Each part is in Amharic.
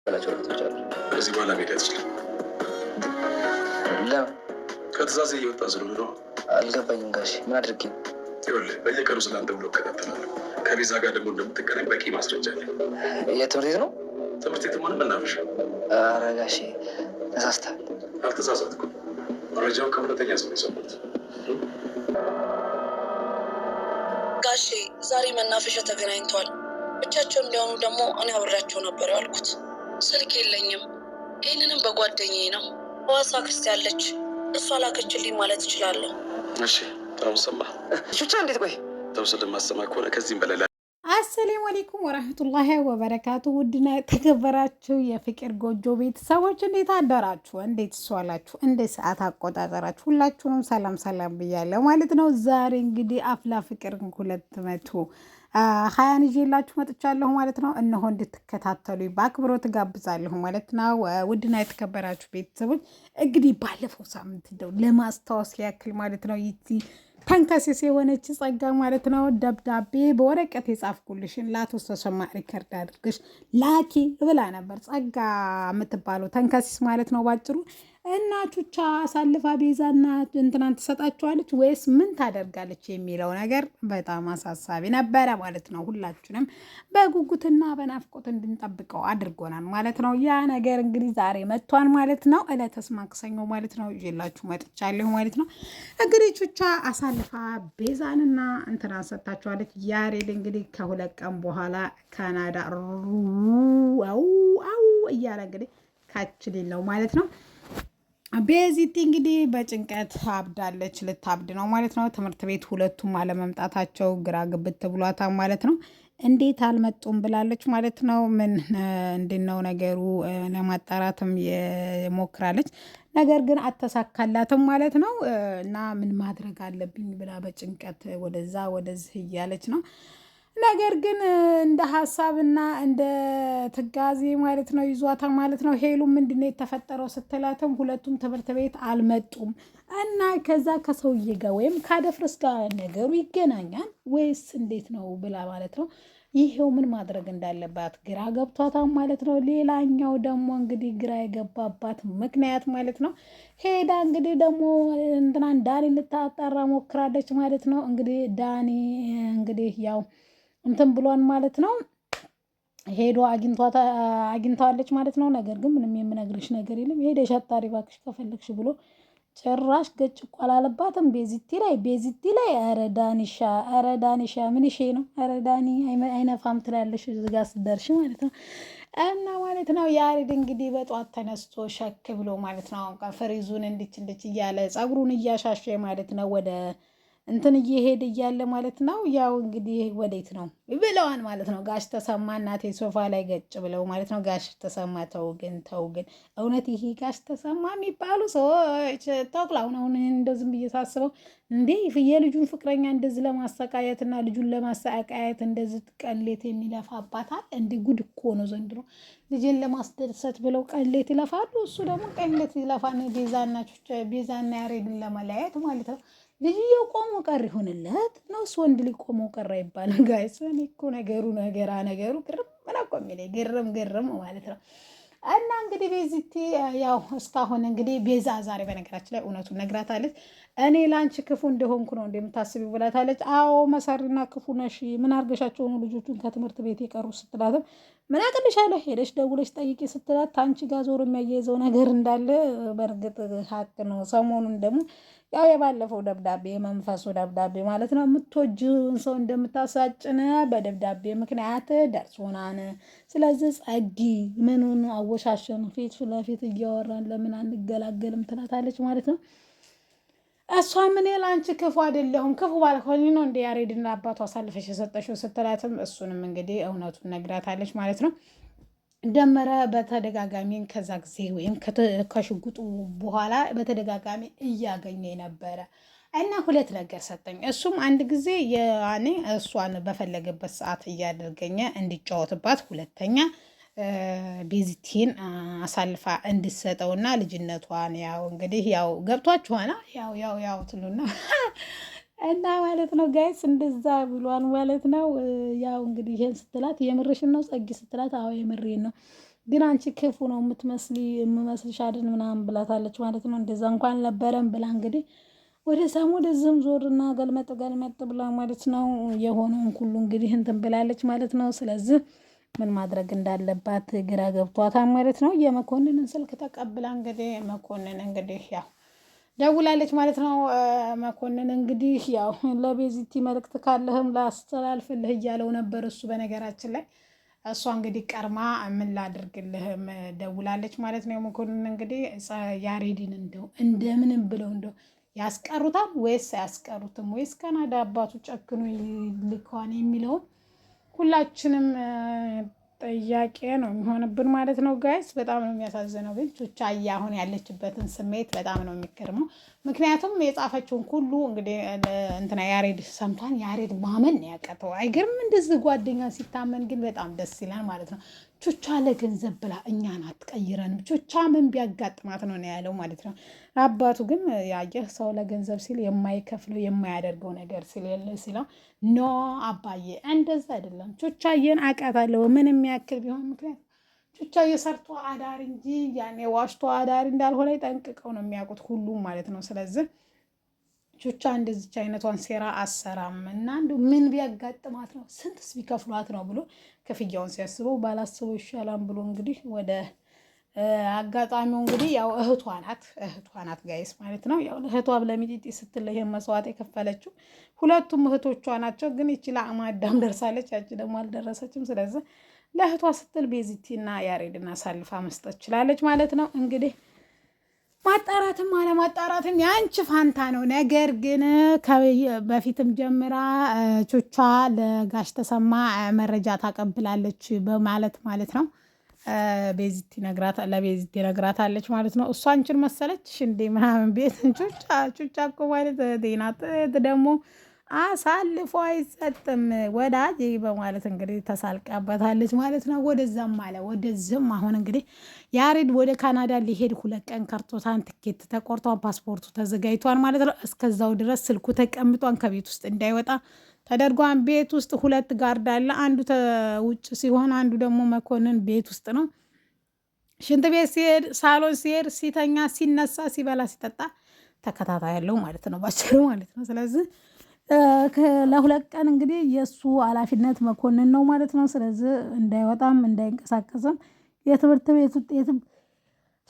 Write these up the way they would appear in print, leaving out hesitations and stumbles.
በላቸው ተጫለ በዚህ በኋላ ሜዳ ትችላል። ለምን ከትእዛዝ እየወጣ ስለሆነ ነው። አልገባኝም ጋሽ። ምን አድርጌ? ይኸውልህ በየቀኑ ስላንተ ብሎ እከታተላለሁ። ከቤዛ ጋር ደግሞ እንደምትገናኝ በቂ ማስረጃ አለ። የትምህርት ቤት ነው? ትምህርት ቤት ሆነ መናፈሻ። ኧረ ጋሼ ተሳስተሃል። አልተሳሳትኩም። መረጃው ከሁለተኛ ሰው የሰማሁት። ጋሼ ዛሬ መናፈሻ ተገናኝተዋል። ብቻቸው እንዲሆኑ ደግሞ እኔ አብሬያቸው ነበር ያልኩት። ስልክ የለኝም። ይህንንም በጓደኛዬ ነው ሐዋሳ ክርስቲ ያለች እሷ ላከችልኝ ማለት እችላለሁ። እሺ አሁን ሰማህ? ቹቻ እንዴት? ቆይ ተውስል ማሰማ ከሆነ ከዚህም በላይ አሰላሙ አለይኩም ወራህመቱላሂ ወበረካቱ። ውድና የተከበራችሁ የፍቅር ጎጆ ቤተሰቦች እንዴት አደራችሁ? እንዴት ዋላችሁ? እንደ ሰዓት አቆጣጠራችሁ ሁላችሁንም ሰላም ሰላም ብያለሁ ማለት ነው። ዛሬ እንግዲህ አፍላ ፍቅር 220 ይዤላችሁ መጥቻለሁ ማለት ነው። እነሆ እንድትከታተሉ በአክብሮት ጋብዛለሁ ማለት ነው። ውድና የተከበራችሁ ቤተሰቦች እንግዲህ ባለፈው ሳምንት እንደው ለማስታወስ ያክል ማለት ነው ተንከሲስ የሆነች ጸጋ ማለት ነው ደብዳቤ በወረቀት የጻፍኩልሽን ለአቶ ተሰማ ሪከርድ አድርገሽ ላኪ ብላ ነበር። ጸጋ የምትባለው ተንከሲስ ማለት ነው ባጭሩ። እና ቹቻ አሳልፋ ቤዛና እንትናን ትሰጣቸዋለች ወይስ ምን ታደርጋለች የሚለው ነገር በጣም አሳሳቢ ነበረ ማለት ነው። ሁላችንም በጉጉትና በናፍቆት እንድንጠብቀው አድርጎናል ማለት ነው። ያ ነገር እንግዲህ ዛሬ መጥቷል ማለት ነው። ዕለተ ማክሰኞ ማለት ነው ይዤላችሁ መጥቻለሁ ማለት ነው። እንግዲህ ቹቻ አሳልፋ ቤዛንና እንትናን ሰጣቸዋለች። ያሬድ እንግዲህ ከሁለት ቀን በኋላ ካናዳ እያለ እንግዲህ ካችል ነው ማለት ነው። ቤዚቲ እንግዲህ በጭንቀት አብዳለች፣ ልታብድ ነው ማለት ነው። ትምህርት ቤት ሁለቱም አለመምጣታቸው ግራ ግብት ብሏታል ማለት ነው። እንዴት አልመጡም ብላለች ማለት ነው። ምን እንድነው ነገሩ ለማጣራትም የሞክራለች፣ ነገር ግን አተሳካላትም ማለት ነው። እና ምን ማድረግ አለብኝ ብላ በጭንቀት ወደዛ ወደዚህ እያለች ነው። ነገር ግን እንደ ሀሳብና እንደ ትጋዜ ማለት ነው ይዟታ ማለት ነው። ሄሉ ምንድነው የተፈጠረው ስትላትም ሁለቱም ትምህርት ቤት አልመጡም እና ከዛ ከሰውዬ ጋር ወይም ካደፍርስ ጋር ነገሩ ይገናኛል ወይስ እንዴት ነው ብላ ማለት ነው። ይሄው ምን ማድረግ እንዳለባት ግራ ገብቷታል ማለት ነው። ሌላኛው ደግሞ እንግዲህ ግራ የገባባት ምክንያት ማለት ነው ሄዳ እንግዲህ ደግሞ እንትናን ዳኒ ልታጣራ ሞክራለች ማለት ነው። እንግዲህ ዳኒ እንግዲህ ያው እንትን ብሏን ማለት ነው። ሄዶ አግኝተዋለች ማለት ነው። ነገር ግን ምንም የምነግርሽ ነገር የለም ሄደሽ አጣሪ እባክሽ ከፈለግሽ ብሎ ጭራሽ ገጭ እኮ አላለባትም ቤዚቲ ላይ ኧረ ዳኒሻ ምን ሼ ነው? ኧረ ዳኒ አይነፋም ትላለሽ እዚጋ ስደርሽ ማለት ነው። እና ማለት ነው ያሬድ እንግዲህ በጧት ተነስቶ ሸክ ብሎ ማለት ነው ፍሪዙን እንድች እያለ ጸጉሩን እያሻሸ ማለት ነው ወደ እንትን እየሄደ እያለ ማለት ነው። ያው እንግዲህ ወዴት ነው ብለዋን ማለት ነው። ጋሽ ተሰማ እናቴ ሶፋ ላይ ገጭ ብለው ማለት ነው። ጋሽ ተሰማ ተው ግን እውነት ይሄ ጋሽ ተሰማ የሚባሉ ሰዎች ተኩላውን አሁን እንደዝም ብዬ ሳስበው እንዴ የልጁን ፍቅረኛ እንደዚህ ለማሰቃየት እና ልጁን ለማሰቃየት እንደዚህ ቀሌት የሚለፋ አባታል እንዴ! ጉድ እኮ ነው ዘንድሮ። ልጅን ለማስደሰት ብለው ቀሌት ይለፋሉ። እሱ ደግሞ ቀሌት ይለፋን ቤዛና ያሬድን ለመለያየት ማለት ነው። ልጅየው ቆሞ ቀር ይሆንለት ነው እሱ ወንድ ልጅ ቆሞ ቀር አይባልም ጋይስ። እኔ እኮ ነገሩ ግርም ምን እኮ የሚለኝ ግርም ማለት ነው። እና እንግዲህ ቤዚቲ ያው እስካሁን እንግዲህ ቤዛ ዛሬ በነገራችን ላይ እውነቱን ነግራታለች። እኔ ላንቺ ክፉ እንደሆንኩ ነው እንደምታስቢው ብላታለች። አዎ መሰሪና ክፉ ነሽ። ምን አርገሻቸው ነው ልጆቹን ከትምህርት ቤት የቀሩ ስትላትም ምን አቅልሻለሁ ሄደሽ ደውለሽ ጠይቂ ስትላት ታንቺ ጋር ዞር የሚያያይዘው ነገር እንዳለ በእርግጥ ሀቅ ነው። ሰሞኑን ደግሞ ያው የባለፈው ደብዳቤ የመንፈሱ ደብዳቤ ማለት ነው የምትወጂውን ሰው እንደምታሳጭነ በደብዳቤ ምክንያት ደርሶናን። ስለዚህ ጸጊ ምኑን አወሻሸን ፊት ለፊት እያወራን ለምን አንገላገልም ትላታለች ማለት ነው። እሷ ምን አንቺ ክፉ አይደለሁም ክፉ ባልሆን ነው እንደ ያሬድና አባቱ አሳልፈሽ የሰጠሽው ስትላትም እሱንም እንግዲህ እውነቱን ነግራታለች ማለት ነው። ደመረ በተደጋጋሚ ከዛ ጊዜ ወይም ከሽጉጡ በኋላ በተደጋጋሚ እያገኘ ነበረ እና ሁለት ነገር ሰጠኝ። እሱም አንድ ጊዜ ያኔ እሷን በፈለገበት ሰዓት እያደረገኘ እንዲጫወትባት፣ ሁለተኛ ቤዚቲን አሳልፋ እንድትሰጠውና ልጅነቷን ያው እንግዲህ ያው ገብቷችኋና ያው ትሉና እና ማለት ነው ጋይስ እንደዛ ብሏን ማለት ነው። ያው እንግዲህ ይሄን ስትላት የምርሽን ነው ጸጊ ስትላት አዎ የምሬን ነው ግን አንቺ ክፉ ነው የምመስልሽ አይደል ምናምን ብላታለች ማለት ነው። እንደዛ እንኳን ነበረን ብላ እንግዲህ ወደዛም ወደዚህም ዞርና ገልመጥ ብላ ማለት ነው የሆነውን ሁሉ እንግዲህ እንትን ብላለች ማለት ነው። ስለዚህ ምን ማድረግ እንዳለባት ግራ ገብቷታል ማለት ነው። የመኮንንን ስልክ ተቀብላ እንግዲህ መኮንን እንግዲህ ያው ደውላለች ማለት ነው። መኮንን እንግዲህ ያው ለቤዚቲ መልእክት ካለህም ላስተላልፍልህ እያለው ነበር እሱ በነገራችን ላይ እሷ እንግዲህ ቀርማ ምን ላድርግልህም ደውላለች ማለት ነው። መኮንን እንግዲህ ያሬድን እንደምንም ብለው ያስቀሩታል ወይስ አያስቀሩትም ወይስ ካናዳ አባቱ ጨክኖ ልከዋን የሚለውን ሁላችንም ጥያቄ ነው የሚሆንብን ማለት ነው። ጋይስ በጣም ነው የሚያሳዝነው። ግን ቹቻዬ አሁን ያለችበትን ስሜት በጣም ነው የሚገርመው። ምክንያቱም የጻፈችውን ሁሉ እንግዲህ እንትና ያሬድ ሰምቷን ያሬድ ማመን ነው ያቀተው። አይገርም? እንደዚህ ጓደኛ ሲታመን ግን በጣም ደስ ይላል ማለት ነው። ቹቻ ለገንዘብ ብላ እኛን አትቀይረንም። ቹቻ ምን ቢያጋጥማት ነው ያለው ማለት ነው። አባቱ ግን ያየህ ሰው ለገንዘብ ሲል የማይከፍለው የማያደርገው ነገር ሲለው ኖ አባዬ እንደዛ አይደለም። ቹቻዬን አውቃታለሁ ምንም ያክል ቢሆን ምክንያት ቹቻዬ ሰርቶ አዳሪ እንጂ ያኔ ዋሽቶ አዳሪ እንዳልሆነ ጠንቅቀው ነው የሚያውቁት ሁሉም ማለት ነው። ስለዚህ ቹቻ እንደዚች አይነቷን ሴራ አሰራም እና እንደው ምን ቢያጋጥማት ነው ስንትስ ቢከፍሏት ነው ብሎ ክፍያውን ሲያስበው ባላስበው ይሻላል ብሎ እንግዲህ ወደ አጋጣሚው እንግዲህ ያው እህቷ ናት ጋይስ ማለት ነው። ያው እህቷ ለሚጢጢ ስትል ይሄን መስዋዕት የከፈለችው ሁለቱም እህቶቿ ናቸው። ግን ይቺ ለአቅመ አዳም ደርሳለች፣ ያቺ ደግሞ አልደረሰችም። ስለዚህ ለእህቷ ስትል ቤዚቲና ያሬድና አሳልፋ መስጠት ችላለች ማለት ነው። እንግዲህ ማጣራትም አለማጣራትም የአንቺ ፋንታ ነው። ነገር ግን በፊትም ጀምራ ቹቻ ለጋሽ ተሰማ መረጃ ታቀብላለች በማለት ማለት ነው ለቤዚቲ ነግራታለች ማለት ነው። እሷ አንቺን መሰለች እንዴ ምናምን ቤት ቹቻ እኮ ማለት ናት ደግሞ አሳልፎ አይሰጥም ወዳጅ በማለት እንግዲህ ተሳልቃበታለች ማለት ነው። ወደዛም አለ ወደዚህም። አሁን እንግዲህ ያሬድ ወደ ካናዳ ሊሄድ 2 ቀን ከርቶታን ትኬት ተቆርጧን ፓስፖርቱ ተዘጋጅቷን ማለት ነው። እስከዛው ድረስ ስልኩ ተቀምጧን ከቤት ውስጥ እንዳይወጣ ተደርጓን። ቤት ውስጥ 2 ጋርድ አለ። አንዱ ውጭ ሲሆን አንዱ ደግሞ መኮንን ቤት ውስጥ ነው። ሽንት ቤት ሲሄድ፣ ሳሎን ሲሄድ፣ ሲተኛ፣ ሲነሳ፣ ሲበላ፣ ሲጠጣ ተከታታይ ያለው ማለት ነው ባጭሩ ማለት ነው። ስለዚህ ለ2 ቀን እንግዲህ የእሱ ኃላፊነት መኮንን ነው ማለት ነው። ስለዚህ እንዳይወጣም እንዳይንቀሳቀስም የትምህርት ቤት ውጤትም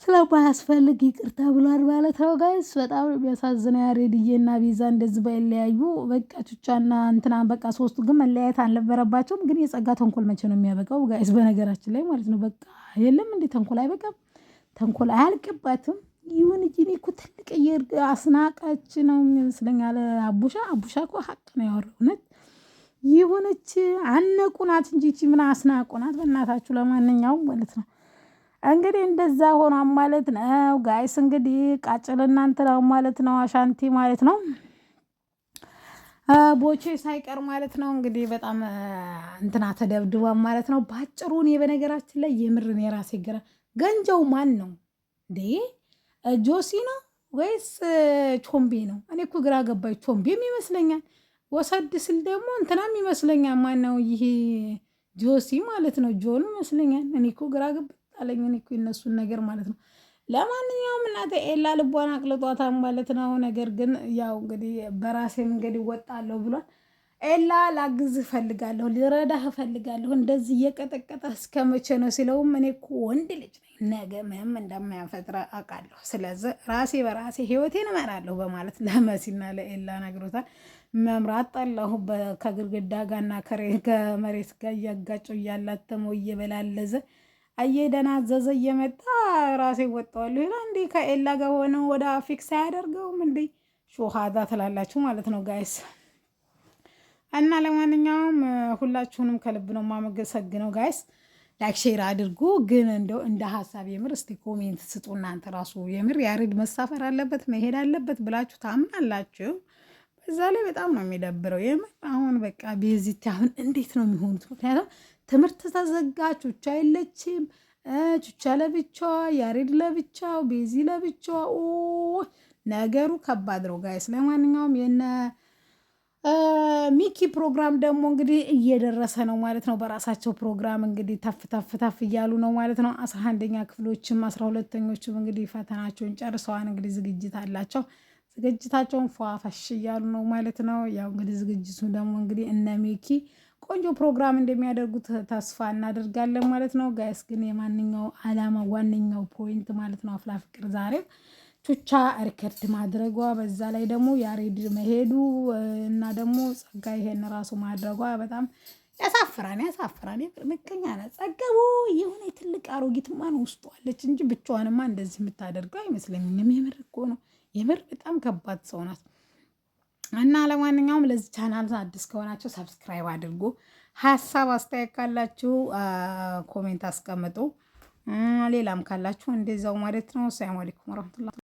ስለማያስፈልግ ይቅርታ ብሏል ማለት ነው። ጋይስ በጣም የሚያሳዝነው ያሬድዬና ቤዛ እንደዚህ ባይለያዩ በቃ ቹቻና እንትና በቃ 3ቱ ግን መለያየት አልነበረባቸውም። ግን የጸጋ ተንኮል መቼ ነው የሚያበቃው ጋይስ? በነገራችን ላይ ማለት ነው በቃ የለም እንዴ ተንኮል አይበቃም? ተንኮል አያልቅባትም? ይሁን እንጂ እኔ እኮ ትልቅ አስናቃች ነው ይመስለኛል። አቡሻ እኮ ሀቅ ነው ያወራው እውነት። ይሁንች አነቁናት እንጂ እቺ ምን አስናቁናት በእናታችሁ። ለማንኛውም ማለት ነው እንግዲህ እንደዛ ሆኗል ማለት ነው ጋይስ። እንግዲህ ቃጭል እናንተ ነው ማለት ነው አሻንቲ ማለት ነው ቦቼ ሳይቀር ማለት ነው እንግዲህ በጣም እንትና ተደብድቧል ማለት ነው። ባጭሩ እኔ በነገራችን ላይ የምርን የራሴ ግራ ገንጀው ማን ነው እንዴ? ጆሲ ነው ወይስ ቾምቤ ነው? እኔ እኮ ግራ ገባኝ። ቾምቤም ይመስለኛል፣ ወሰድ ስል ደግሞ እንትናም ይመስለኛል። ማን ነው ይሄ? ጆሲ ማለት ነው። ጆን ይመስለኛል። እኔ እኮ ግራ ገባኝ። እኔ እኮ የነሱን ነገር ማለት ነው። ለማንኛውም እናቴ ኤላ ልቧን አቅልጧታል ማለት ነው። ነገር ግን ያው እንግዲህ በራሴ መንገድ ይወጣለሁ ብሏል። ኤላ ላግዝህ እፈልጋለሁ፣ ልረዳህ እፈልጋለሁ፣ እንደዚህ እየቀጠቀጠ እስከ መቼ ነው ሲለውም እኔ እኮ ወንድ ልጅ ነኝ፣ ነገ ምንም እንደማያፈጥር አውቃለሁ። ስለዚህ ራሴ በራሴ ህይወቴን እመራለሁ በማለት ለመሲና ለኤላ ነግሮታል። መምራት ጠላሁ ከግድግዳ ጋርና ከመሬት ጋር እያጋጨው እያላተመው እየበላለዘ እየደናዘዘ እየመጣ ራሴ ወጣዋለሁ ይላል። እንዴ ከኤላ ጋር ሆነው ወደ ፊክስ አያደርገውም እንዴ? ሾሃዳ ትላላችሁ ማለት ነው ጋይስ። እና ለማንኛውም ሁላችሁንም ከልብ ነው የማመሰግነው ጋይስ። ላይክ ሼር አድርጉ። ግን እንደው እንደ ሀሳብ የምር እስቲ ኮሜንት ስጡ። እናንተ ራሱ የምር ያሬድ መሳፈር አለበት መሄድ አለበት ብላችሁ ታምናላችሁ? በዛ ላይ በጣም ነው የሚደብረው የምር። አሁን በቃ ቤዚቲ አሁን እንዴት ነው የሚሆኑት? ምክንያቱም ትምህርት ተዘጋ፣ ቹቻ የለችም። ቹቻ ለብቻዋ፣ ያሬድ ለብቻው፣ ቤዚ ለብቻዋ። ነገሩ ከባድ ነው ጋይስ። ለማንኛውም የነ ሚኪ ፕሮግራም ደግሞ እንግዲህ እየደረሰ ነው ማለት ነው። በራሳቸው ፕሮግራም እንግዲህ ተፍ እያሉ ነው ማለት ነው። 11ኛ ክፍሎችም 12ኞችም እንግዲህ ፈተናቸውን ጨርሰዋል። እንግዲህ ዝግጅት አላቸው። ዝግጅታቸውን ፏፈሽ እያሉ ነው ማለት ነው። ያው እንግዲህ ዝግጅቱ ደግሞ እንግዲህ እነ ሚኪ ቆንጆ ፕሮግራም እንደሚያደርጉት ተስፋ እናደርጋለን ማለት ነው። ጋይስ ግን የማንኛው አላማ ዋነኛው ፖይንት ማለት ነው አፍላ ፍቅር ዛሬም ቹቻ ሪከርድ ማድረጓ በዛ ላይ ደግሞ ያሬድ መሄዱ እና ደግሞ ጸጋ ይሄን ራሱ ማድረጓ በጣም ያሳፍራል። ምቀኛ ነው ጸጋቡ የሆነ ትልቅ አሮጊትማ ነው ውስጡ አለች እንጂ ብቻዋንማ እንደዚህ የምታደርገው አይመስለኝም። የምር እኮ ነው የምር በጣም ከባድ ሰው ናት። እና ለማንኛውም ለዚህ ቻናል አዲስ ከሆናችሁ ሰብስክራይብ አድርጉ። ሀሳብ አስተያየት ካላችሁ ኮሜንት አስቀምጡ። ሌላም ካላችሁ እንደዛው ማለት ነው። ሰላም አለይኩም ወራህመቱላህ